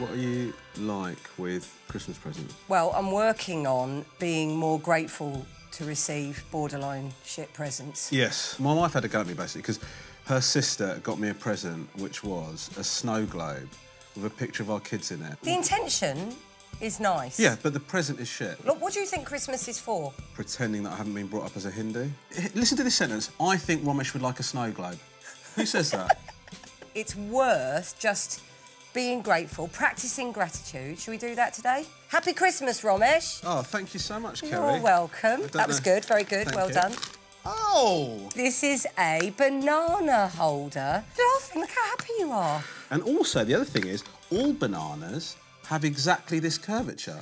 what are you like with Christmas presents? Well, I'm working on being more grateful to receive borderline shit presents. Yes. My wife had a go at me, basically, because her sister got me a present which was a snow globe with a picture of our kids in it. The intention is nice. Yeah, but the present is shit. Look, what do you think Christmas is for? Pretending that I haven't been brought up as a Hindu. Listen to this sentence. I think Romesh would like a snow globe. Who says that? It's worth just being grateful, practising gratitude. Shall we do that today? Happy Christmas, Romesh. Oh, thank you so much, Kerry. You're welcome. That was good, very good, Thank well you. done. Oh! This is a banana holder. Laughing, look how happy you are. And also, the other thing is, all bananas have exactly this curvature.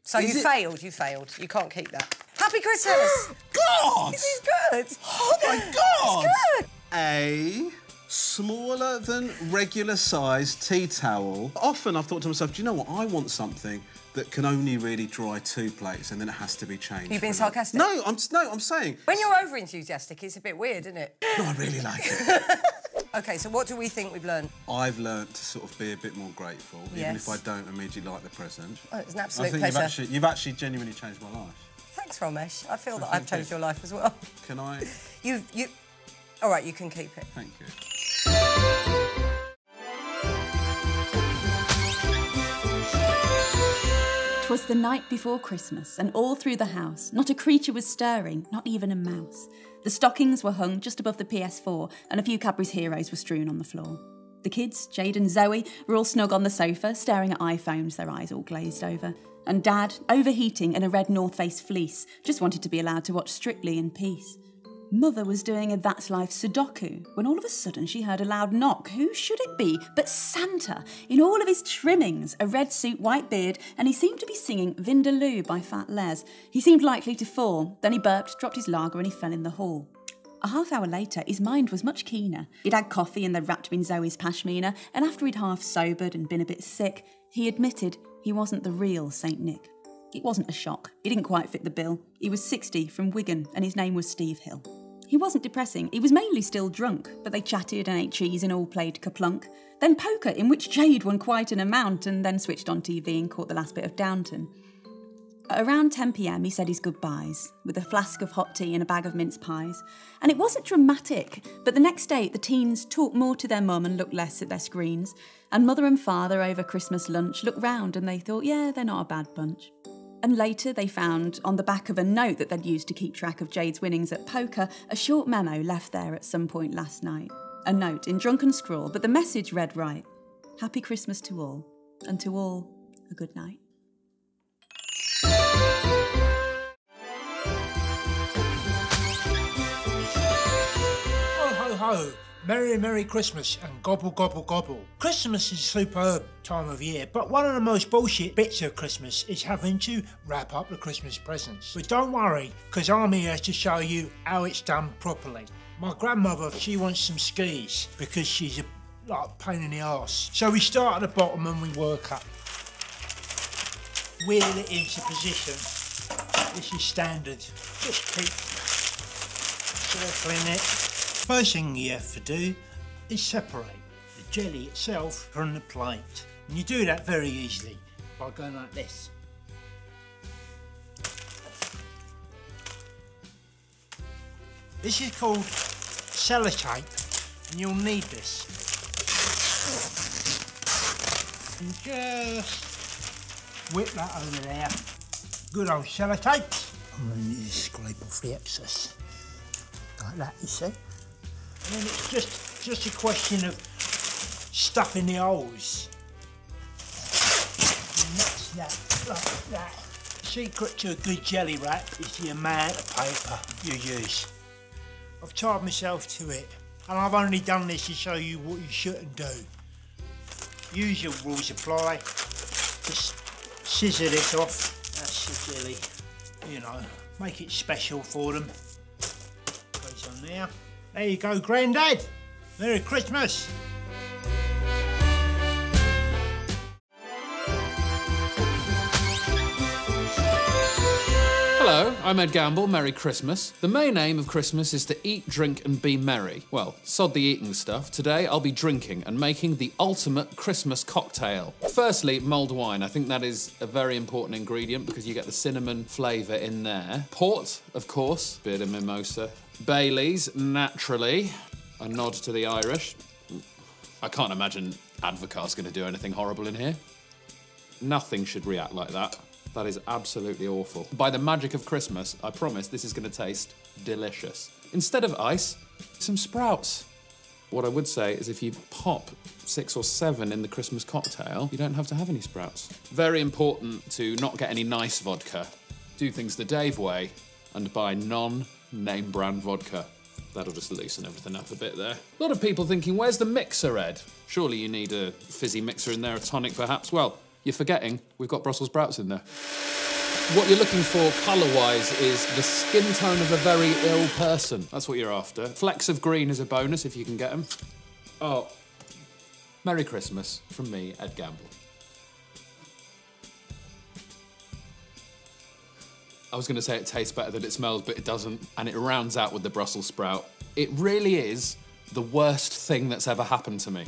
So you failed, you failed. You can't keep that. Happy Christmas! God! This is good. Oh, my God! It's good. A smaller than regular size tea towel. Often I've thought to myself, do you know what? I want something that can only really dry 2 plates and then it has to be changed. You've been sarcastic? No, I'm saying... When you're over-enthusiastic, it's a bit weird, isn't it? No, I really like it. OK, so what do we think we've learned? I've learnt to sort of be a bit more grateful, even if I don't immediately like the present. Oh, it's an absolute pleasure. pleasure. You've actually genuinely changed my life. Thanks, Romesh. I feel that I've changed your life as well. Can I? You... All right, you can keep it. Thank you. 'Twas the night before Christmas, and all through the house, not a creature was stirring, not even a mouse. The stockings were hung just above the PS4, and a few Cadbury's Heroes were strewn on the floor. The kids, Jade and Zoe, were all snug on the sofa, staring at iPhones, their eyes all glazed over. And Dad, overheating in a red North Face fleece, just wanted to be allowed to watch Strictly in peace. Mother was doing a That's Life Sudoku when all of a sudden she heard a loud knock. Who should it be but Santa, in all of his trimmings, a red suit, white beard, and he seemed to be singing Vindaloo by Fat Les. He seemed likely to fall, then he burped, dropped his lager and he fell in the hall. A half hour later, his mind was much keener. He'd had coffee and the wrapped been Zoe's pashmina, and after he'd half sobered and been a bit sick, he admitted he wasn't the real St. Nick. It wasn't a shock. He didn't quite fit the bill. He was 60, from Wigan, and his name was Steve Hill. He wasn't depressing. He was mainly still drunk, but they chatted and ate cheese and all played Kaplunk. Then poker, in which Jade won quite an amount, and then switched on TV and caught the last bit of Downton. At around 10 p.m, he said his goodbyes, with a flask of hot tea and a bag of mince pies. And it wasn't dramatic, but the next day the teens talked more to their mum and looked less at their screens. And mother and father over Christmas lunch looked round and they thought, yeah, they're not a bad bunch. And later they found, on the back of a note that they'd used to keep track of Jade's winnings at poker, a short memo left there at some point last night. A note in drunken scrawl, but the message read right. Happy Christmas to all, and to all, a good night. Ho, ho, ho. Merry, Merry Christmas and gobble, gobble, gobble. Christmas is a superb time of year, but one of the most bullshit bits of Christmas is having to wrap up the Christmas presents. But don't worry, because I'm here to show you how it's done properly. My grandmother, she wants some skis because she's a pain in the arse. So we start at the bottom and we work up. Wheel it into position. This is standard. Just keep circling it. First thing you have to do is separate the jelly itself from the plate. And you do that very easily by going like this. This is called sellotape and you'll need this. And just whip that over there. Good old sellotape. I'm going to need to scrape off the excess. Like that, you see. And then it's just a question of stuffing the holes. And that's that, like that. The secret to a good jelly wrap is the amount of paper you use. I've tied myself to it, and I've only done this to show you what you shouldn't do. Use your rules apply. Just scissor this off. That's the jelly. You know, make it special for them. Goes on there. There you go, Grandad. Merry Christmas. Hello Hello, I'm Ed Gamble, Merry Christmas. The main aim of Christmas is to eat, drink and be merry. Well, sod the eating stuff. Today I'll be drinking and making the ultimate Christmas cocktail. Firstly, mulled wine. I think that is a very important ingredient because you get the cinnamon flavour in there. Port, of course, bit of mimosa. Baileys, naturally. A nod to the Irish. I can't imagine Advocaat's going to do anything horrible in here. Nothing should react like that. That is absolutely awful. By the magic of Christmas, I promise this is going to taste delicious. Instead of ice, some sprouts. What I would say is if you pop 6 or 7 in the Christmas cocktail, you don't have to have any sprouts. Very important to not get any nice vodka. Do things the Dave way and buy non-name brand vodka. That'll just loosen everything up a bit there. A lot of people thinking, where's the mixer, Ed? Surely you need a fizzy mixer in there, a tonic perhaps. Well, you're forgetting, we've got Brussels sprouts in there. What you're looking for colour-wise is the skin tone of a very ill person. That's what you're after. Flecks of green is a bonus if you can get them. Oh, Merry Christmas from me, Ed Gamble. I was going to say it tastes better than it smells, but it doesn't. And it rounds out with the Brussels sprout. It really is the worst thing that's ever happened to me.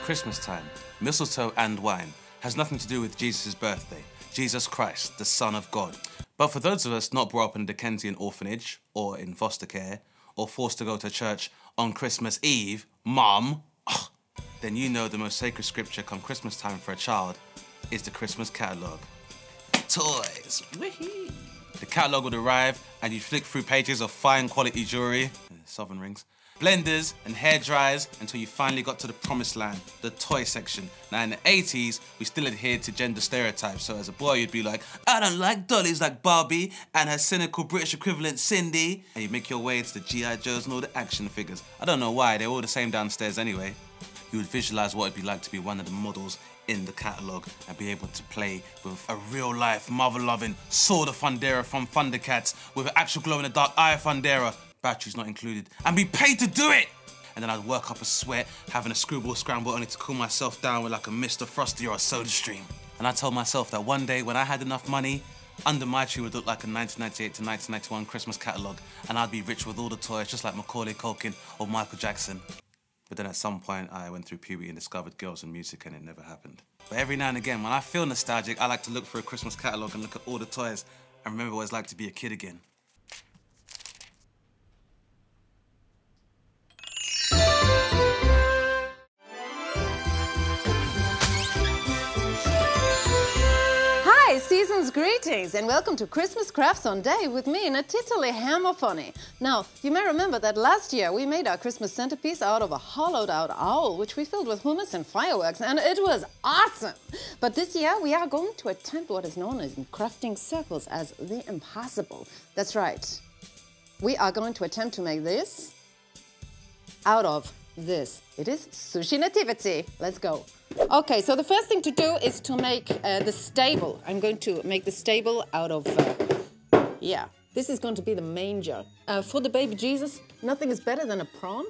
Christmas time, mistletoe and wine, has nothing to do with Jesus' birthday, Jesus Christ, the Son of God. But for those of us not brought up in a Dickensian orphanage, or in foster care, or forced to go to church on Christmas Eve, Mum, then you know the most sacred scripture come Christmas time for a child is the Christmas catalogue. Toys, wee-hee. The catalogue would arrive and you'd flick through pages of fine quality jewellery, sovereign rings, blenders and hair dryers until you finally got to the promised land, the toy section. Now in the 80s, we still adhered to gender stereotypes, so as a boy you'd be like, I don't like dollies like Barbie and her cynical British equivalent Cindy. And you'd make your way to the G.I. Joes and all the action figures. I don't know why, they're all the same downstairs anyway. You would visualise what it'd be like to be one of the models in the catalogue and be able to play with a real-life, mother-loving Sword of Fundera from Thundercats with an actual glow-in-the-dark Eye of Fundera, batteries not included, and be paid to do it! And then I'd work up a sweat, having a screwball scramble only to cool myself down with like a Mr. Frosty or a Soda Stream. And I told myself that one day when I had enough money, Under My Tree would look like a 1998 to 1991 Christmas catalogue, and I'd be rich with all the toys just like Macaulay Culkin or Michael Jackson. But then at some point, I went through puberty and discovered girls and music, and it never happened. But every now and again, when I feel nostalgic, I like to look for a Christmas catalogue and look at all the toys and remember what it's like to be a kid again. Season's greetings and welcome to Christmas Crafts on Day with me, Natitali Hammerfunny. Now, you may remember that last year we made our Christmas centerpiece out of a hollowed out owl, which we filled with hummus and fireworks, and it was awesome. But this year we are going to attempt what is known in crafting circles as the impossible. That's right. We are going to attempt to make this out of this. It is sushi nativity. Let's go. Okay, so the first thing to do is to make the stable. I'm going to make the stable out of, this is going to be the manger. For the baby Jesus, nothing is better than a prawn.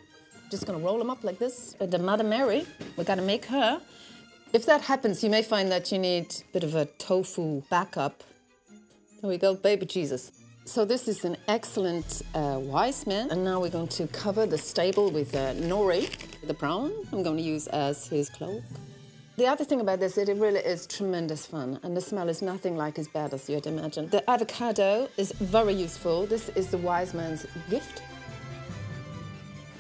Just gonna roll them up like this. The Mother Mary, we're gonna make her. If that happens, you may find that you need a bit of a tofu backup. There we go, baby Jesus. So this is an excellent wise man, and now we're going to cover the stable with nori, the prawn. I'm going to use as his cloak. The other thing about this, it really is tremendous fun, and the smell is nothing like as bad as you'd imagine. The avocado is very useful. This is the wise man's gift.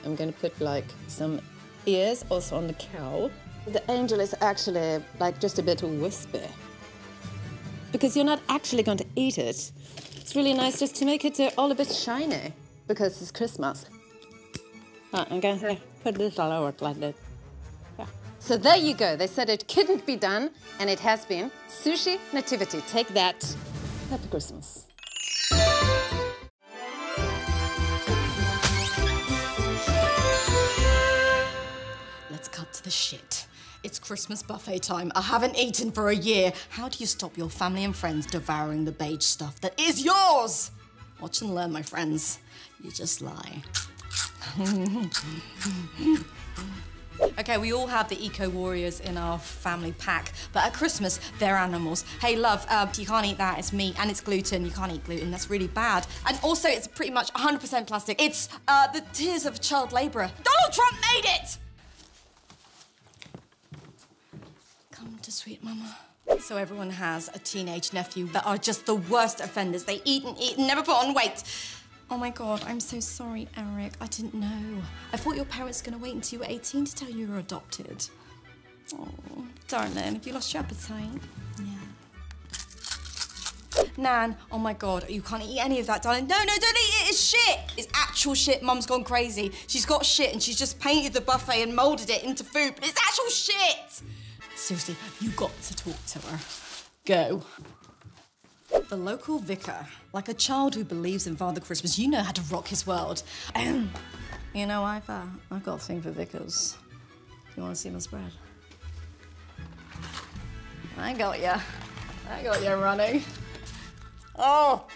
I'm going to put like some ears also on the cow. The angel is actually like just a bit wispy, because you're not actually going to eat it. It's really nice just to make it all a bit shiny, because it's Christmas. I'm going to put this all over it like that. Yeah. So there you go. They said it couldn't be done, and it has been. Sushi nativity. Take that. Happy Christmas. Let's cut to the shit. It's Christmas buffet time. I haven't eaten for a year. How do you stop your family and friends devouring the beige stuff that is yours? Watch and learn, my friends. You just lie. Okay, we all have the eco-warriors in our family pack, but at Christmas, they're animals. Hey, love, you can't eat that, it's meat, and it's gluten. You can't eat gluten, that's really bad. And also, it's pretty much 100% plastic. It's the tears of a child labourer. Donald Trump made it! Come to sweet mama. So everyone has a teenage nephew that are just the worst offenders. They eat and never put on weight. Oh my God, I'm so sorry, Eric. I didn't know. I thought your parents were going to wait until you were 18 to tell you were adopted. Oh, darling, have you lost your appetite? Yeah. Nan, oh my God, you can't eat any of that, darling. No, don't eat it, it's shit. It's actual shit. Mum's gone crazy. She's got shit and she's just painted the buffet and moulded it into food, but it's actual shit. Seriously, you got to talk to her. Go. The local vicar, like a child who believes in Father Christmas, you know how to rock his world. You know, I've got a thing for vicars. You want to see my spread? I got ya running. Oh.